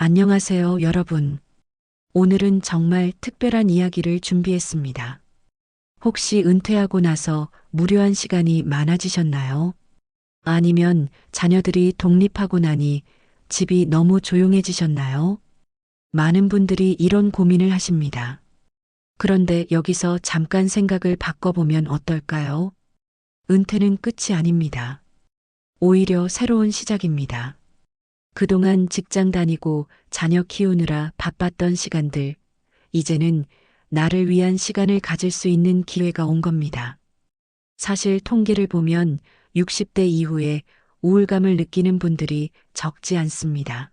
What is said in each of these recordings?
안녕하세요, 여러분. 오늘은 정말 특별한 이야기를 준비했습니다. 혹시 은퇴하고 나서 무료한 시간이 많아지셨나요? 아니면 자녀들이 독립하고 나니 집이 너무 조용해지셨나요? 많은 분들이 이런 고민을 하십니다. 그런데 여기서 잠깐 생각을 바꿔보면 어떨까요? 은퇴는 끝이 아닙니다. 오히려 새로운 시작입니다. 그동안 직장 다니고 자녀 키우느라 바빴던 시간들, 이제는 나를 위한 시간을 가질 수 있는 기회가 온 겁니다. 사실 통계를 보면 60대 이후에 우울감을 느끼는 분들이 적지 않습니다.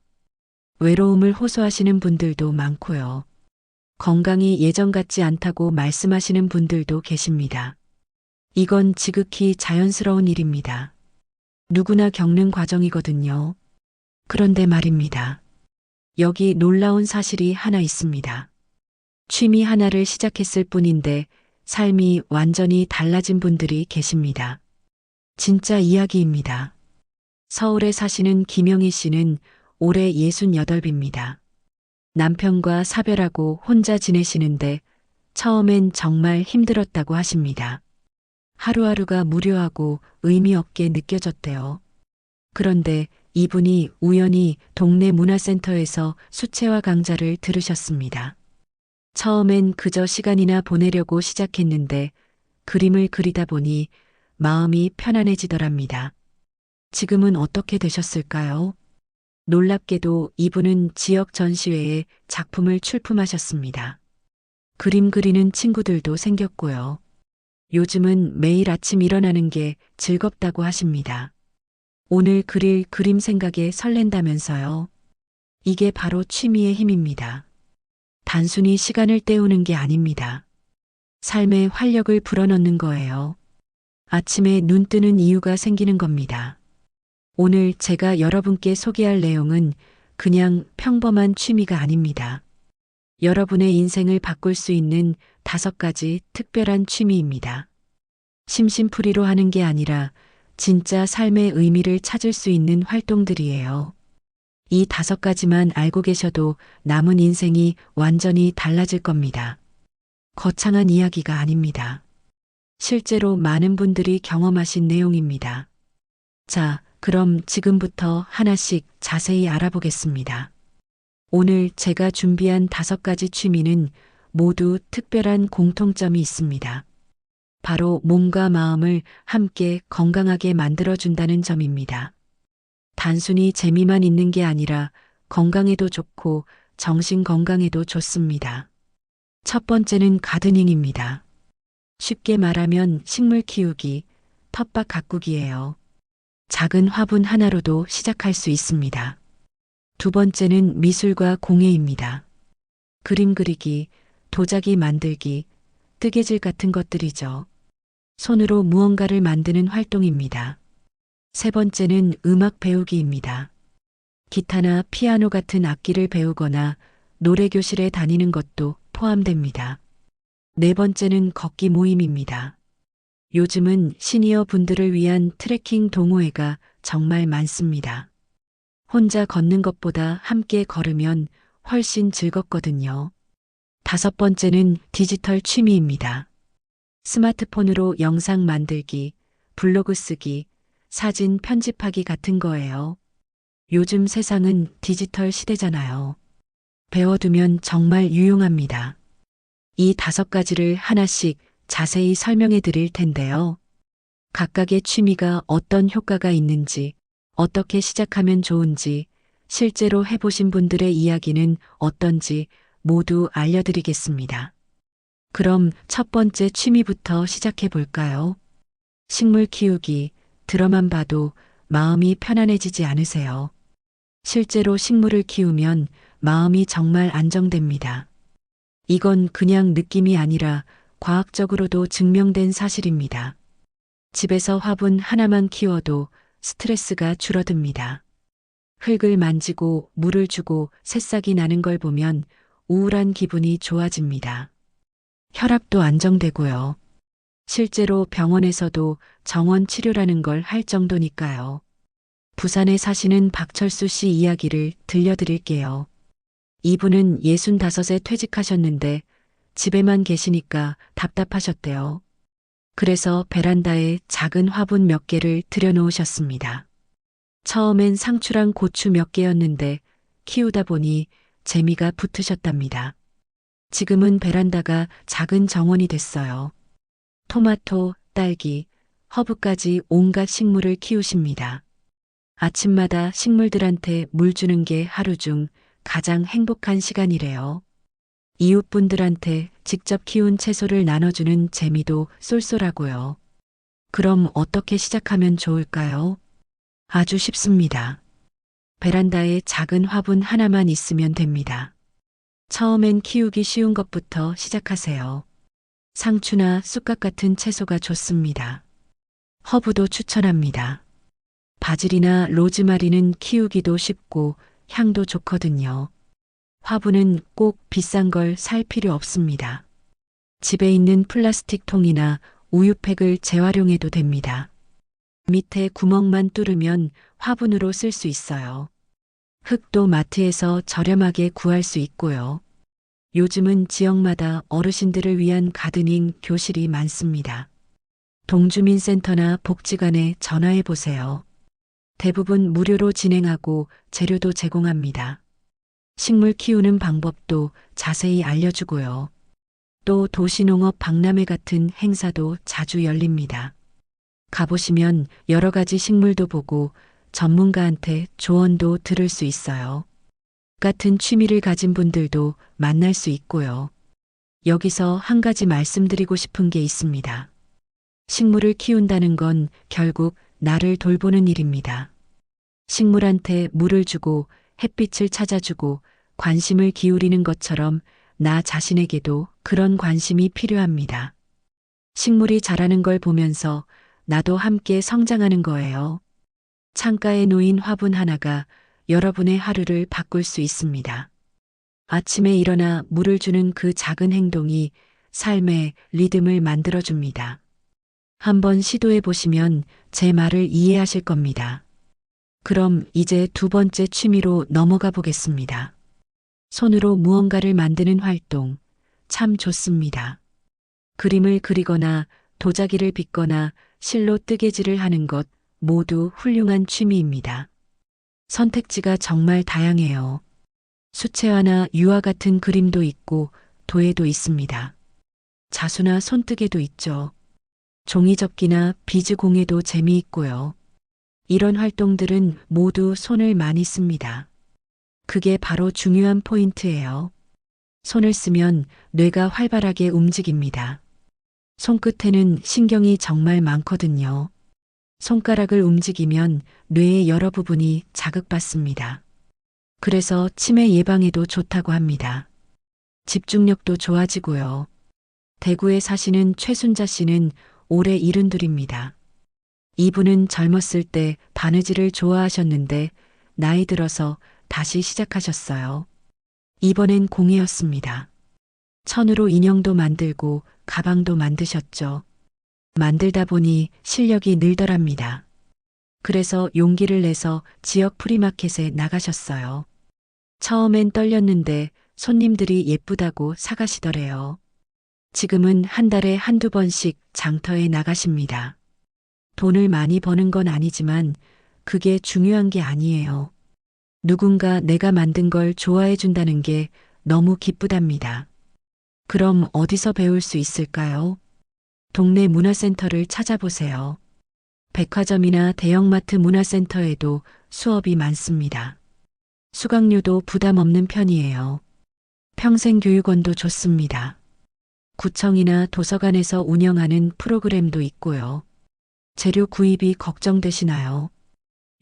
외로움을 호소하시는 분들도 많고요. 건강이 예전 같지 않다고 말씀하시는 분들도 계십니다. 이건 지극히 자연스러운 일입니다. 누구나 겪는 과정이거든요. 그런데 말입니다. 여기 놀라운 사실이 하나 있습니다. 취미 하나를 시작했을 뿐인데 삶이 완전히 달라진 분들이 계십니다. 진짜 이야기입니다. 서울에 사시는 김영희 씨는 올해 68입니다. 남편과 사별하고 혼자 지내시는데 처음엔 정말 힘들었다고 하십니다. 하루하루가 무료하고 의미 없게 느껴졌대요. 그런데 이분이 우연히 동네 문화센터에서 수채화 강좌를 들으셨습니다. 처음엔 그저 시간이나 보내려고 시작했는데 그림을 그리다 보니 마음이 편안해지더랍니다. 지금은 어떻게 되셨을까요? 놀랍게도 이분은 지역 전시회에 작품을 출품하셨습니다. 그림 그리는 친구들도 생겼고요. 요즘은 매일 아침 일어나는 게 즐겁다고 하십니다. 오늘 그릴 그림 생각에 설렌다면서요. 이게 바로 취미의 힘입니다. 단순히 시간을 때우는 게 아닙니다. 삶에 활력을 불어넣는 거예요. 아침에 눈 뜨는 이유가 생기는 겁니다. 오늘 제가 여러분께 소개할 내용은 그냥 평범한 취미가 아닙니다. 여러분의 인생을 바꿀 수 있는 5가지 특별한 취미입니다. 심심풀이로 하는 게 아니라 진짜 삶의 의미를 찾을 수 있는 활동들이에요. 이 5가지만 알고 계셔도 남은 인생이 완전히 달라질 겁니다. 거창한 이야기가 아닙니다. 실제로 많은 분들이 경험하신 내용입니다. 자, 그럼 지금부터 하나씩 자세히 알아보겠습니다. 오늘 제가 준비한 5가지 취미는 모두 특별한 공통점이 있습니다. 바로 몸과 마음을 함께 건강하게 만들어준다는 점입니다. 단순히 재미만 있는 게 아니라 건강에도 좋고 정신 건강에도 좋습니다. 첫 번째는 가드닝입니다. 쉽게 말하면 식물 키우기, 텃밭 가꾸기예요. 작은 화분 하나로도 시작할 수 있습니다. 두 번째는 미술과 공예입니다. 그림 그리기, 도자기 만들기, 뜨개질 같은 것들이죠. 손으로 무언가를 만드는 활동입니다. 세 번째는 음악 배우기입니다. 기타나 피아노 같은 악기를 배우거나 노래교실에 다니는 것도 포함됩니다. 네 번째는 걷기 모임입니다. 요즘은 시니어 분들을 위한 트레킹 동호회가 정말 많습니다. 혼자 걷는 것보다 함께 걸으면 훨씬 즐겁거든요. 5번째는 디지털 취미입니다. 스마트폰으로 영상 만들기, 블로그 쓰기, 사진 편집하기 같은 거예요. 요즘 세상은 디지털 시대잖아요. 배워두면 정말 유용합니다. 이 5가지를 하나씩 자세히 설명해 드릴 텐데요. 각각의 취미가 어떤 효과가 있는지, 어떻게 시작하면 좋은지, 실제로 해보신 분들의 이야기는 어떤지 모두 알려드리겠습니다. 그럼 첫 번째 취미부터 시작해 볼까요? 식물 키우기, 들어만 봐도 마음이 편안해지지 않으세요? 실제로 식물을 키우면 마음이 정말 안정됩니다. 이건 그냥 느낌이 아니라 과학적으로도 증명된 사실입니다. 집에서 화분 하나만 키워도 스트레스가 줄어듭니다. 흙을 만지고 물을 주고 새싹이 나는 걸 보면 우울한 기분이 좋아집니다. 혈압도 안정되고요. 실제로 병원에서도 정원 치료라는 걸 할 정도니까요. 부산에 사시는 박철수 씨 이야기를 들려드릴게요. 이분은 65에 퇴직하셨는데 집에만 계시니까 답답하셨대요. 그래서 베란다에 작은 화분 몇 개를 들여놓으셨습니다. 처음엔 상추랑 고추 몇 개였는데 키우다 보니 재미가 붙으셨답니다. 지금은 베란다가 작은 정원이 됐어요. 토마토, 딸기, 허브까지 온갖 식물을 키우십니다. 아침마다 식물들한테 물 주는 게 하루 중 가장 행복한 시간이래요. 이웃분들한테 직접 키운 채소를 나눠주는 재미도 쏠쏠하고요. 그럼 어떻게 시작하면 좋을까요? 아주 쉽습니다. 베란다에 작은 화분 하나만 있으면 됩니다. 처음엔 키우기 쉬운 것부터 시작하세요. 상추나 쑥갓 같은 채소가 좋습니다. 허브도 추천합니다. 바질이나 로즈마리는 키우기도 쉽고 향도 좋거든요. 화분은 꼭 비싼 걸 살 필요 없습니다. 집에 있는 플라스틱 통이나 우유팩을 재활용해도 됩니다. 밑에 구멍만 뚫으면 화분으로 쓸 수 있어요. 흙도 마트에서 저렴하게 구할 수 있고요. 요즘은 지역마다 어르신들을 위한 가드닝 교실이 많습니다. 동주민센터나 복지관에 전화해 보세요. 대부분 무료로 진행하고 재료도 제공합니다. 식물 키우는 방법도 자세히 알려주고요. 또 도시농업 박람회 같은 행사도 자주 열립니다. 가보시면 여러 가지 식물도 보고 전문가한테 조언도 들을 수 있어요. 같은 취미를 가진 분들도 만날 수 있고요. 여기서 한 가지 말씀드리고 싶은 게 있습니다. 식물을 키운다는 건 결국 나를 돌보는 일입니다. 식물한테 물을 주고 햇빛을 찾아주고 관심을 기울이는 것처럼 나 자신에게도 그런 관심이 필요합니다. 식물이 자라는 걸 보면서 나도 함께 성장하는 거예요. 창가에 놓인 화분 하나가 여러분의 하루를 바꿀 수 있습니다. 아침에 일어나 물을 주는 그 작은 행동이 삶의 리듬을 만들어줍니다. 한번 시도해 보시면 제 말을 이해하실 겁니다. 그럼 이제 두 번째 취미로 넘어가 보겠습니다. 손으로 무언가를 만드는 활동, 참 좋습니다. 그림을 그리거나 도자기를 빚거나 실로 뜨개질을 하는 것 모두 훌륭한 취미입니다. 선택지가 정말 다양해요. 수채화나 유화 같은 그림도 있고 도예도 있습니다. 자수나 손뜨개도 있죠. 종이접기나 비즈 공예도 재미있고요. 이런 활동들은 모두 손을 많이 씁니다. 그게 바로 중요한 포인트예요. 손을 쓰면 뇌가 활발하게 움직입니다. 손끝에는 신경이 정말 많거든요. 손가락을 움직이면 뇌의 여러 부분이 자극받습니다. 그래서 치매 예방에도 좋다고 합니다. 집중력도 좋아지고요. 대구에 사시는 최순자 씨는 올해 72입니다. 이분은 젊었을 때 바느질을 좋아하셨는데 나이 들어서 다시 시작하셨어요. 이번엔 공예였습니다. 천으로 인형도 만들고 가방도 만드셨죠. 만들다 보니 실력이 늘더랍니다. 그래서 용기를 내서 지역 프리마켓에 나가셨어요. 처음엔 떨렸는데 손님들이 예쁘다고 사가시더래요. 지금은 한 달에 한두 번씩 장터에 나가십니다. 돈을 많이 버는 건 아니지만 그게 중요한 게 아니에요. 누군가 내가 만든 걸 좋아해 준다는 게 너무 기쁘답니다. 그럼 어디서 배울 수 있을까요? 동네 문화센터를 찾아보세요. 백화점이나 대형마트 문화센터에도 수업이 많습니다. 수강료도 부담 없는 편이에요. 평생교육원도 좋습니다. 구청이나 도서관에서 운영하는 프로그램도 있고요. 재료 구입이 걱정되시나요?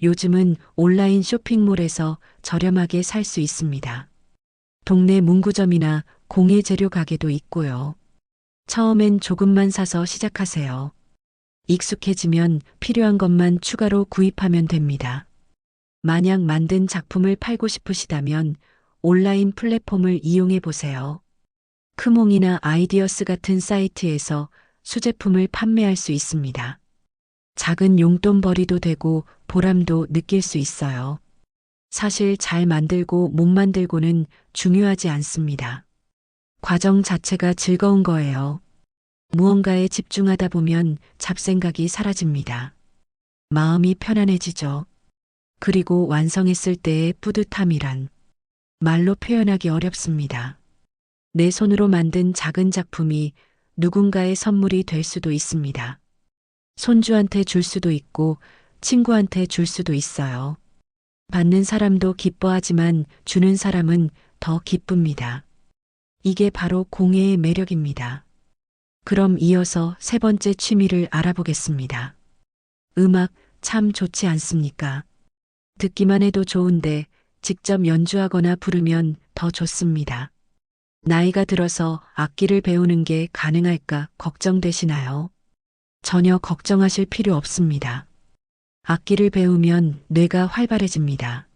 요즘은 온라인 쇼핑몰에서 저렴하게 살 수 있습니다. 동네 문구점이나 공예 재료 가게도 있고요. 처음엔 조금만 사서 시작하세요. 익숙해지면 필요한 것만 추가로 구입하면 됩니다. 만약 만든 작품을 팔고 싶으시다면 온라인 플랫폼을 이용해 보세요. 크몽이나 아이디어스 같은 사이트에서 수제품을 판매할 수 있습니다. 작은 용돈벌이도 되고 보람도 느낄 수 있어요. 사실 잘 만들고 못 만들고는 중요하지 않습니다. 과정 자체가 즐거운 거예요. 무언가에 집중하다 보면 잡생각이 사라집니다. 마음이 편안해지죠. 그리고 완성했을 때의 뿌듯함이란 말로 표현하기 어렵습니다. 내 손으로 만든 작은 작품이 누군가의 선물이 될 수도 있습니다. 손주한테 줄 수도 있고 친구한테 줄 수도 있어요. 받는 사람도 기뻐하지만 주는 사람은 더 기쁩니다. 이게 바로 공예의 매력입니다. 그럼 이어서 세 번째 취미를 알아보겠습니다. 음악 참 좋지 않습니까? 듣기만 해도 좋은데 직접 연주하거나 부르면 더 좋습니다. 나이가 들어서 악기를 배우는 게 가능할까 걱정되시나요? 전혀 걱정하실 필요 없습니다. 악기를 배우면 뇌가 활발해집니다.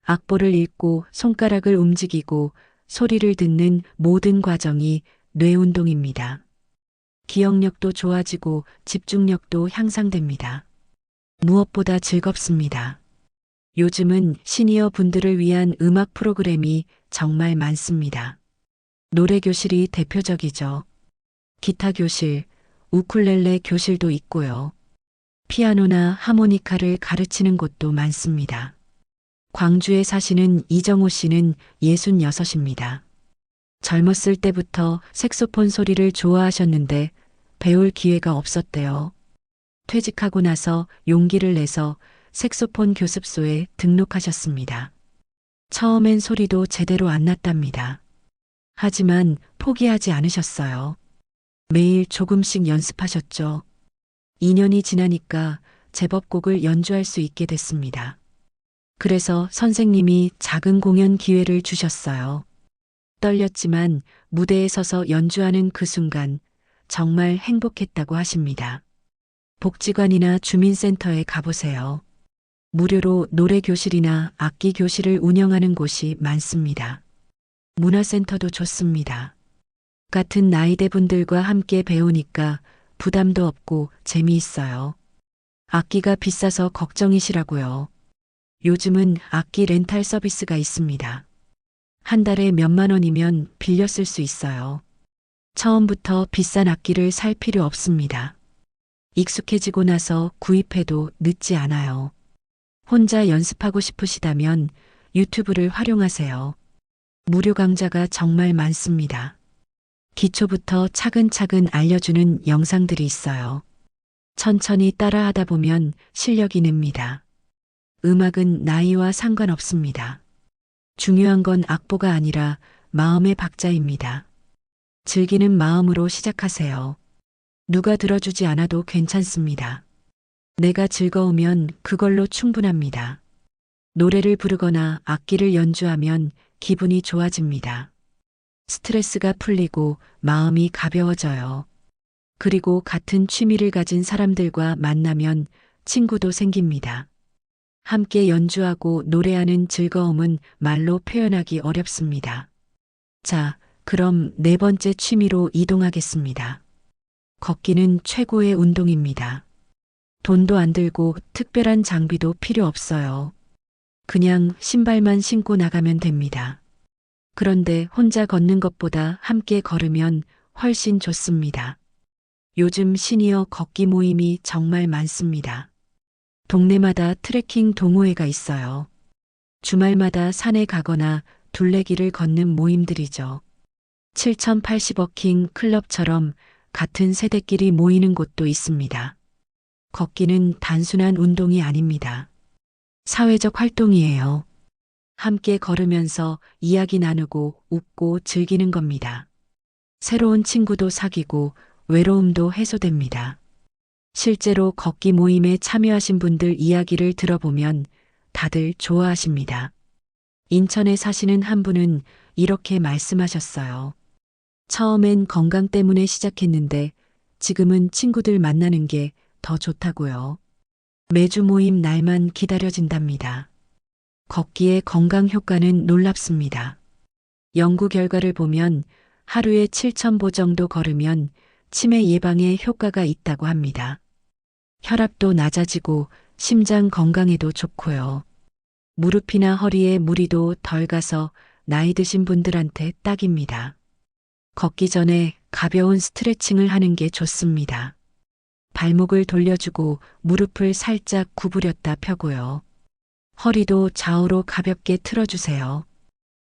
악보를 읽고 손가락을 움직이고 소리를 듣는 모든 과정이 뇌 운동입니다. 기억력도 좋아지고 집중력도 향상됩니다. 무엇보다 즐겁습니다. 요즘은 시니어 분들을 위한 음악 프로그램이 정말 많습니다. 노래 교실이 대표적이죠. 기타 교실, 우쿨렐레 교실도 있고요. 피아노나 하모니카를 가르치는 곳도 많습니다. 광주에 사시는 이정호 씨는 66입니다. 젊었을 때부터 색소폰 소리를 좋아하셨는데 배울 기회가 없었대요. 퇴직하고 나서 용기를 내서 색소폰 교습소에 등록하셨습니다. 처음엔 소리도 제대로 안 났답니다. 하지만 포기하지 않으셨어요. 매일 조금씩 연습하셨죠. 2년이 지나니까 제법 곡을 연주할 수 있게 됐습니다. 그래서 선생님이 작은 공연 기회를 주셨어요. 떨렸지만 무대에 서서 연주하는 그 순간 정말 행복했다고 하십니다. 복지관이나 주민센터에 가보세요. 무료로 노래 교실이나 악기 교실을 운영하는 곳이 많습니다. 문화센터도 좋습니다. 같은 나이대 분들과 함께 배우니까 부담도 없고 재미있어요. 악기가 비싸서 걱정이시라고요. 요즘은 악기 렌탈 서비스가 있습니다. 한 달에 몇만 원이면 빌려 쓸 수 있어요. 처음부터 비싼 악기를 살 필요 없습니다. 익숙해지고 나서 구입해도 늦지 않아요. 혼자 연습하고 싶으시다면 유튜브를 활용하세요. 무료 강좌가 정말 많습니다. 기초부터 차근차근 알려주는 영상들이 있어요. 천천히 따라하다 보면 실력이 늡니다. 음악은 나이와 상관없습니다. 중요한 건 악보가 아니라 마음의 박자입니다. 즐기는 마음으로 시작하세요. 누가 들어주지 않아도 괜찮습니다. 내가 즐거우면 그걸로 충분합니다. 노래를 부르거나 악기를 연주하면 기분이 좋아집니다. 스트레스가 풀리고 마음이 가벼워져요. 그리고 같은 취미를 가진 사람들과 만나면 친구도 생깁니다. 함께 연주하고 노래하는 즐거움은 말로 표현하기 어렵습니다. 자, 그럼 네 번째 취미로 이동하겠습니다. 걷기는 최고의 운동입니다. 돈도 안 들고 특별한 장비도 필요 없어요. 그냥 신발만 신고 나가면 됩니다. 그런데 혼자 걷는 것보다 함께 걸으면 훨씬 좋습니다. 요즘 시니어 걷기 모임이 정말 많습니다. 동네마다 트레킹 동호회가 있어요. 주말마다 산에 가거나 둘레길을 걷는 모임들이죠. 7080워킹 클럽처럼 같은 세대끼리 모이는 곳도 있습니다. 걷기는 단순한 운동이 아닙니다. 사회적 활동이에요. 함께 걸으면서 이야기 나누고 웃고 즐기는 겁니다. 새로운 친구도 사귀고 외로움도 해소됩니다. 실제로 걷기 모임에 참여하신 분들 이야기를 들어보면 다들 좋아하십니다. 인천에 사시는 한 분은 이렇게 말씀하셨어요. 처음엔 건강 때문에 시작했는데 지금은 친구들 만나는 게 더 좋다고요. 매주 모임 날만 기다려진답니다. 걷기의 건강 효과는 놀랍습니다. 연구 결과를 보면 하루에 7,000보 정도 걸으면 치매 예방에 효과가 있다고 합니다. 혈압도 낮아지고 심장 건강에도 좋고요. 무릎이나 허리에 무리도 덜 가서 나이 드신 분들한테 딱입니다. 걷기 전에 가벼운 스트레칭을 하는 게 좋습니다. 발목을 돌려주고 무릎을 살짝 구부렸다 펴고요. 허리도 좌우로 가볍게 틀어주세요.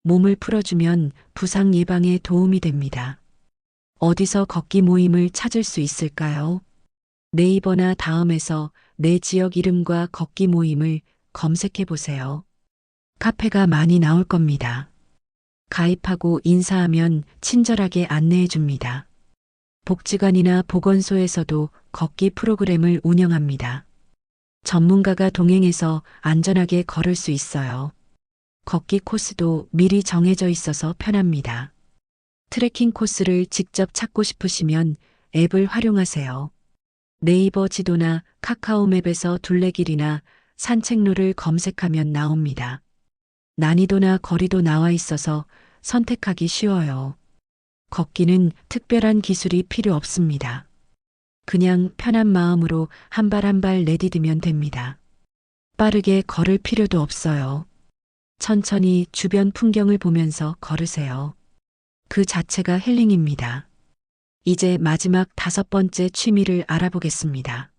몸을 풀어주면 부상 예방에 도움이 됩니다. 어디서 걷기 모임을 찾을 수 있을까요? 네이버나 다음에서 내 지역 이름과 걷기 모임을 검색해 보세요. 카페가 많이 나올 겁니다. 가입하고 인사하면 친절하게 안내해 줍니다. 복지관이나 보건소에서도 걷기 프로그램을 운영합니다. 전문가가 동행해서 안전하게 걸을 수 있어요. 걷기 코스도 미리 정해져 있어서 편합니다. 트레킹 코스를 직접 찾고 싶으시면 앱을 활용하세요. 네이버 지도나 카카오맵에서 둘레길이나 산책로를 검색하면 나옵니다. 난이도나 거리도 나와 있어서 선택하기 쉬워요. 걷기는 특별한 기술이 필요 없습니다. 그냥 편한 마음으로 한 발 한 발 내디디면 됩니다. 빠르게 걸을 필요도 없어요. 천천히 주변 풍경을 보면서 걸으세요. 그 자체가 힐링입니다. 이제 마지막 5번째 취미를 알아보겠습니다.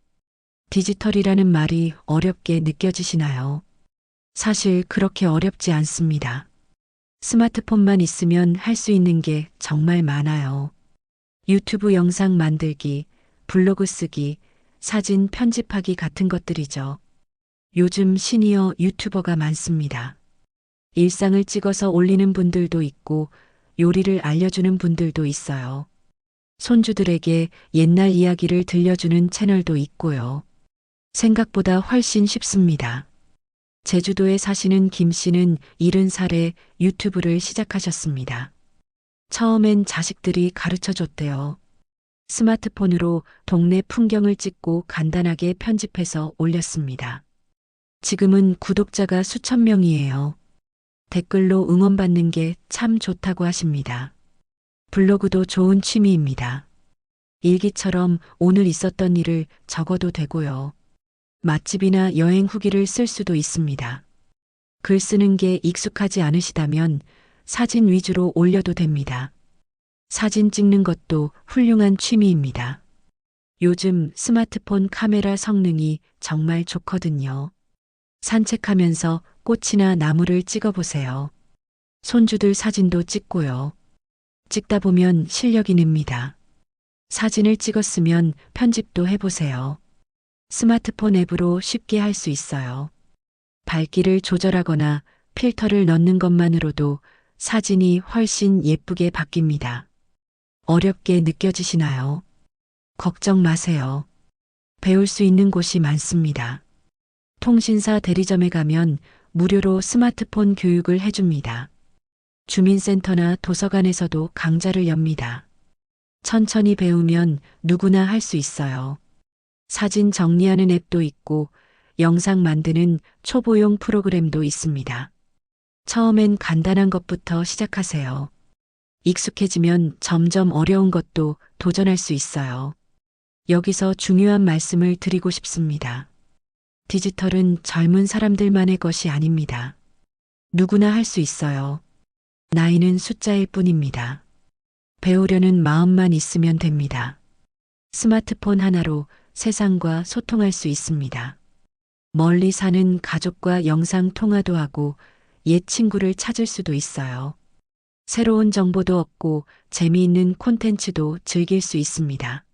디지털이라는 말이 어렵게 느껴지시나요? 사실 그렇게 어렵지 않습니다. 스마트폰만 있으면 할 수 있는 게 정말 많아요. 유튜브 영상 만들기, 블로그 쓰기, 사진 편집하기 같은 것들이죠. 요즘 시니어 유튜버가 많습니다. 일상을 찍어서 올리는 분들도 있고 요리를 알려주는 분들도 있어요. 손주들에게 옛날 이야기를 들려주는 채널도 있고요. 생각보다 훨씬 쉽습니다. 제주도에 사시는 김 씨는 70살에 유튜브를 시작하셨습니다. 처음엔 자식들이 가르쳐 줬대요. 스마트폰으로 동네 풍경을 찍고 간단하게 편집해서 올렸습니다. 지금은 구독자가 수천 명이에요. 댓글로 응원받는 게 참 좋다고 하십니다. 블로그도 좋은 취미입니다. 일기처럼 오늘 있었던 일을 적어도 되고요. 맛집이나 여행 후기를 쓸 수도 있습니다. 글 쓰는 게 익숙하지 않으시다면 사진 위주로 올려도 됩니다. 사진 찍는 것도 훌륭한 취미입니다. 요즘 스마트폰 카메라 성능이 정말 좋거든요. 산책하면서 꽃이나 나무를 찍어보세요. 손주들 사진도 찍고요. 찍다 보면 실력이 늡니다. 사진을 찍었으면 편집도 해보세요. 스마트폰 앱으로 쉽게 할 수 있어요. 밝기를 조절하거나 필터를 넣는 것만으로도 사진이 훨씬 예쁘게 바뀝니다. 어렵게 느껴지시나요? 걱정 마세요. 배울 수 있는 곳이 많습니다. 통신사 대리점에 가면 무료로 스마트폰 교육을 해줍니다. 주민센터나 도서관에서도 강좌를 엽니다. 천천히 배우면 누구나 할 수 있어요. 사진 정리하는 앱도 있고 영상 만드는 초보용 프로그램도 있습니다. 처음엔 간단한 것부터 시작하세요. 익숙해지면 점점 어려운 것도 도전할 수 있어요. 여기서 중요한 말씀을 드리고 싶습니다. 디지털은 젊은 사람들만의 것이 아닙니다. 누구나 할 수 있어요. 나이는 숫자일 뿐입니다. 배우려는 마음만 있으면 됩니다. 스마트폰 하나로 세상과 소통할 수 있습니다. 멀리 사는 가족과 영상 통화도 하고 옛 친구를 찾을 수도 있어요. 새로운 정보도 얻고 재미있는 콘텐츠도 즐길 수 있습니다.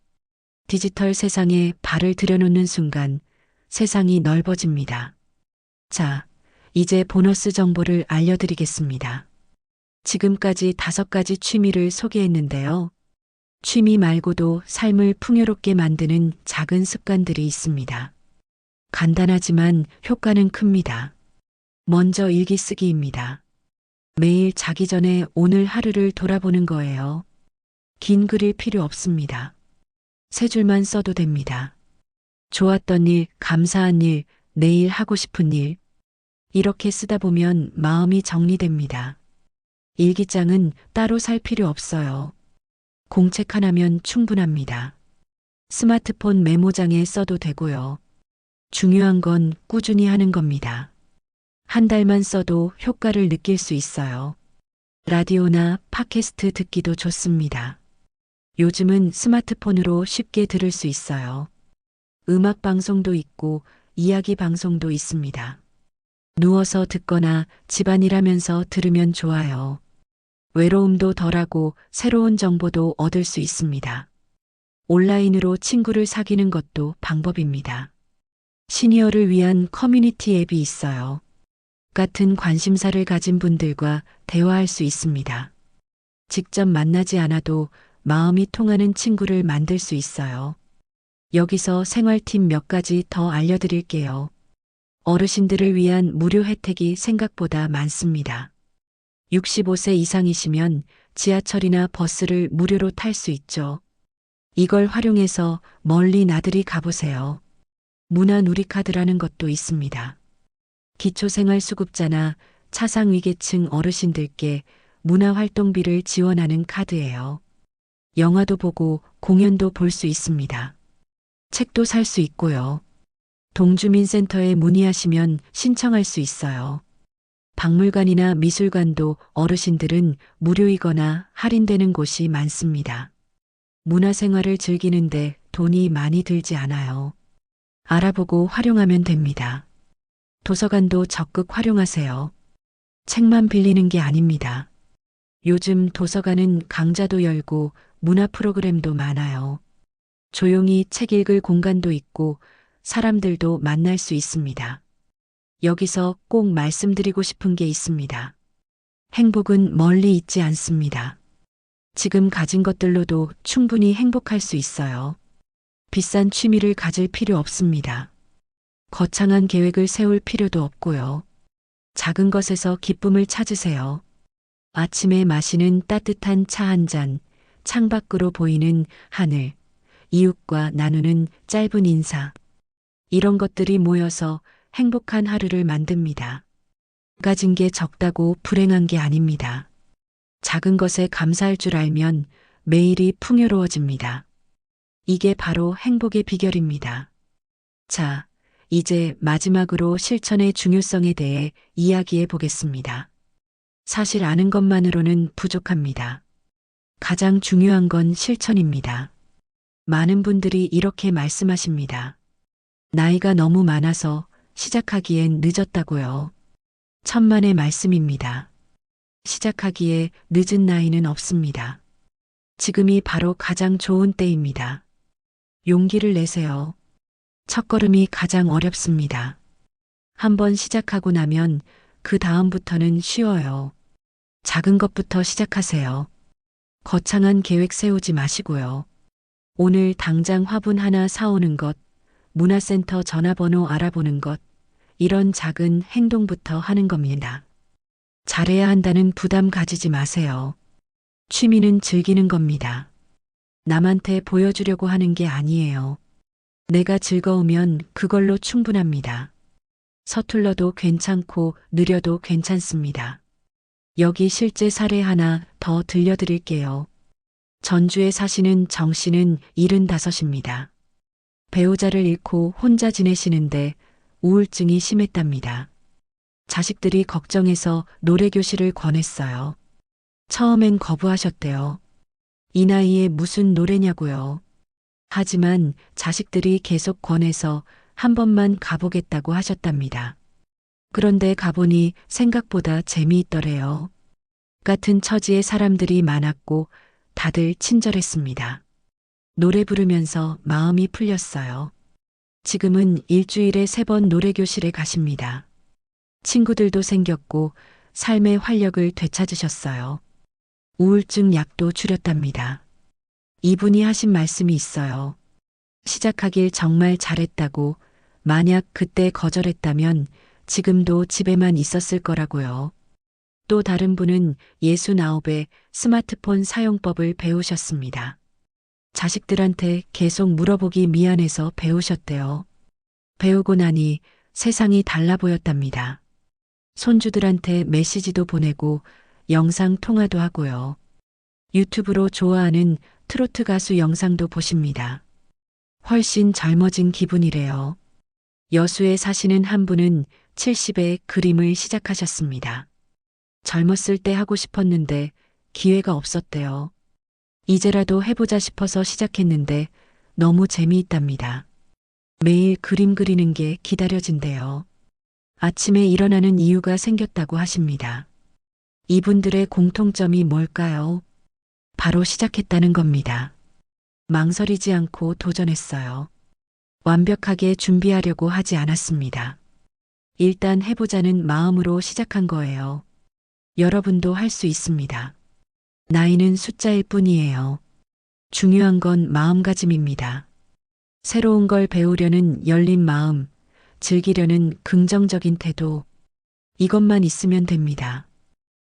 디지털 세상에 발을 들여놓는 순간 세상이 넓어집니다. 자, 이제 보너스 정보를 알려드리겠습니다. 지금까지 5가지 취미를 소개했는데요. 취미 말고도 삶을 풍요롭게 만드는 작은 습관들이 있습니다. 간단하지만 효과는 큽니다. 먼저 일기 쓰기입니다. 매일 자기 전에 오늘 하루를 돌아보는 거예요. 긴 글일 필요 없습니다. 3줄만 써도 됩니다. 좋았던 일, 감사한 일, 내일 하고 싶은 일. 이렇게 쓰다 보면 마음이 정리됩니다. 일기장은 따로 살 필요 없어요. 공책 하나면 충분합니다. 스마트폰 메모장에 써도 되고요. 중요한 건 꾸준히 하는 겁니다. 한 달만 써도 효과를 느낄 수 있어요. 라디오나 팟캐스트 듣기도 좋습니다. 요즘은 스마트폰으로 쉽게 들을 수 있어요. 음악 방송도 있고 이야기 방송도 있습니다. 누워서 듣거나 집안일 하면서 들으면 좋아요. 외로움도 덜하고 새로운 정보도 얻을 수 있습니다. 온라인으로 친구를 사귀는 것도 방법입니다. 시니어를 위한 커뮤니티 앱이 있어요. 같은 관심사를 가진 분들과 대화할 수 있습니다. 직접 만나지 않아도 마음이 통하는 친구를 만들 수 있어요. 여기서 생활팁 몇 가지 더 알려드릴게요. 어르신들을 위한 무료 혜택이 생각보다 많습니다. 65세 이상이시면 지하철이나 버스를 무료로 탈 수 있죠. 이걸 활용해서 멀리 나들이 가보세요. 문화누리카드라는 것도 있습니다. 기초생활수급자나 차상위계층 어르신들께 문화활동비를 지원하는 카드예요. 영화도 보고 공연도 볼 수 있습니다. 책도 살 수 있고요. 동주민센터에 문의하시면 신청할 수 있어요. 박물관이나 미술관도 어르신들은 무료이거나 할인되는 곳이 많습니다. 문화생활을 즐기는데 돈이 많이 들지 않아요. 알아보고 활용하면 됩니다. 도서관도 적극 활용하세요. 책만 빌리는 게 아닙니다. 요즘 도서관은 강좌도 열고 문화 프로그램도 많아요. 조용히 책 읽을 공간도 있고 사람들도 만날 수 있습니다. 여기서 꼭 말씀드리고 싶은 게 있습니다. 행복은 멀리 있지 않습니다. 지금 가진 것들로도 충분히 행복할 수 있어요. 비싼 취미를 가질 필요 없습니다. 거창한 계획을 세울 필요도 없고요. 작은 것에서 기쁨을 찾으세요. 아침에 마시는 따뜻한 차 한 잔, 창밖으로 보이는 하늘, 이웃과 나누는 짧은 인사. 이런 것들이 모여서 행복한 하루를 만듭니다. 가진 게 적다고 불행한 게 아닙니다. 작은 것에 감사할 줄 알면 매일이 풍요로워집니다. 이게 바로 행복의 비결입니다. 자, 이제 마지막으로 실천의 중요성에 대해 이야기해 보겠습니다. 사실 아는 것만으로는 부족합니다. 가장 중요한 건 실천입니다. 많은 분들이 이렇게 말씀하십니다. 나이가 너무 많아서 시작하기엔 늦었다고요. 천만의 말씀입니다. 시작하기에 늦은 나이는 없습니다. 지금이 바로 가장 좋은 때입니다. 용기를 내세요. 첫걸음이 가장 어렵습니다. 한번 시작하고 나면 그 다음부터는 쉬워요. 작은 것부터 시작하세요. 거창한 계획 세우지 마시고요. 오늘 당장 화분 하나 사오는 것, 문화센터 전화번호 알아보는 것, 이런 작은 행동부터 하는 겁니다. 잘해야 한다는 부담 가지지 마세요. 취미는 즐기는 겁니다. 남한테 보여주려고 하는 게 아니에요. 내가 즐거우면 그걸로 충분합니다. 서툴러도 괜찮고 느려도 괜찮습니다. 여기 실제 사례 하나 더 들려드릴게요. 전주에 사시는 정 씨는 75입니다. 배우자를 잃고 혼자 지내시는데 우울증이 심했답니다. 자식들이 걱정해서 노래교실을 권했어요. 처음엔 거부하셨대요. 이 나이에 무슨 노래냐고요. 하지만 자식들이 계속 권해서 한 번만 가보겠다고 하셨답니다. 그런데 가보니 생각보다 재미있더래요. 같은 처지의 사람들이 많았고 다들 친절했습니다. 노래 부르면서 마음이 풀렸어요. 지금은 일주일에 3번 노래교실에 가십니다. 친구들도 생겼고 삶의 활력을 되찾으셨어요. 우울증 약도 줄였답니다. 이분이 하신 말씀이 있어요. 시작하길 정말 잘했다고. 만약 그때 거절했다면 지금도 집에만 있었을 거라고요. 또 다른 분은 69에 스마트폰 사용법을 배우셨습니다. 자식들한테 계속 물어보기 미안해서 배우셨대요. 배우고 나니 세상이 달라 보였답니다. 손주들한테 메시지도 보내고 영상 통화도 하고요. 유튜브로 좋아하는 트로트 가수 영상도 보십니다. 훨씬 젊어진 기분이래요. 여수에 사시는 한 분은 70에 그림을 시작하셨습니다. 젊었을 때 하고 싶었는데 기회가 없었대요. 이제라도 해보자 싶어서 시작했는데 너무 재미있답니다. 매일 그림 그리는 게 기다려진대요. 아침에 일어나는 이유가 생겼다고 하십니다. 이분들의 공통점이 뭘까요? 바로 시작했다는 겁니다. 망설이지 않고 도전했어요. 완벽하게 준비하려고 하지 않았습니다. 일단 해보자는 마음으로 시작한 거예요. 여러분도 할 수 있습니다. 나이는 숫자일 뿐이에요. 중요한 건 마음가짐입니다. 새로운 걸 배우려는 열린 마음, 즐기려는 긍정적인 태도, 이것만 있으면 됩니다.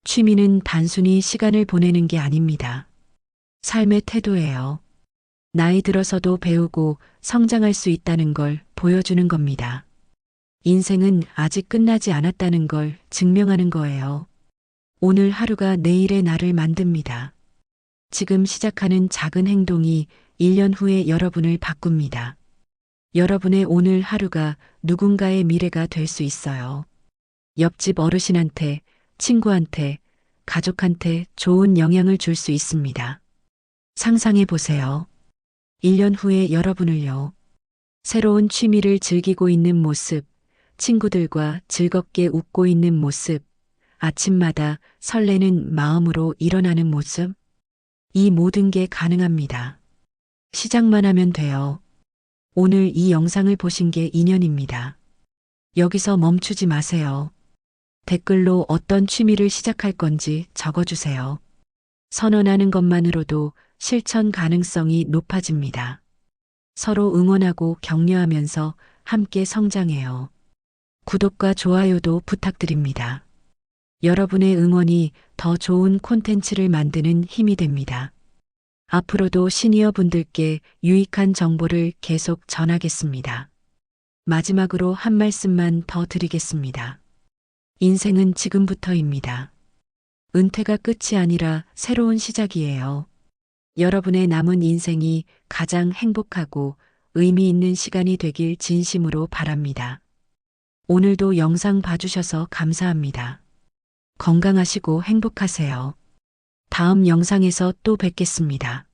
취미는 단순히 시간을 보내는 게 아닙니다. 삶의 태도예요. 나이 들어서도 배우고 성장할 수 있다는 걸 보여주는 겁니다. 인생은 아직 끝나지 않았다는 걸 증명하는 거예요. 오늘 하루가 내일의 나를 만듭니다. 지금 시작하는 작은 행동이 1년 후에 여러분을 바꿉니다. 여러분의 오늘 하루가 누군가의 미래가 될 수 있어요. 옆집 어르신한테, 친구한테, 가족한테 좋은 영향을 줄 수 있습니다. 상상해 보세요. 1년 후에 여러분을요. 새로운 취미를 즐기고 있는 모습, 친구들과 즐겁게 웃고 있는 모습, 아침마다 설레는 마음으로 일어나는 모습, 이 모든 게 가능합니다. 시작만 하면 돼요. 오늘 이 영상을 보신 게 인연입니다. 여기서 멈추지 마세요. 댓글로 어떤 취미를 시작할 건지 적어주세요. 선언하는 것만으로도 실천 가능성이 높아집니다. 서로 응원하고 격려하면서 함께 성장해요. 구독과 좋아요도 부탁드립니다. 여러분의 응원이 더 좋은 콘텐츠를 만드는 힘이 됩니다. 앞으로도 시니어 분들께 유익한 정보를 계속 전하겠습니다. 마지막으로 한 말씀만 더 드리겠습니다. 인생은 지금부터입니다. 은퇴가 끝이 아니라 새로운 시작이에요. 여러분의 남은 인생이 가장 행복하고 의미 있는 시간이 되길 진심으로 바랍니다. 오늘도 영상 봐주셔서 감사합니다. 건강하시고 행복하세요. 다음 영상에서 또 뵙겠습니다.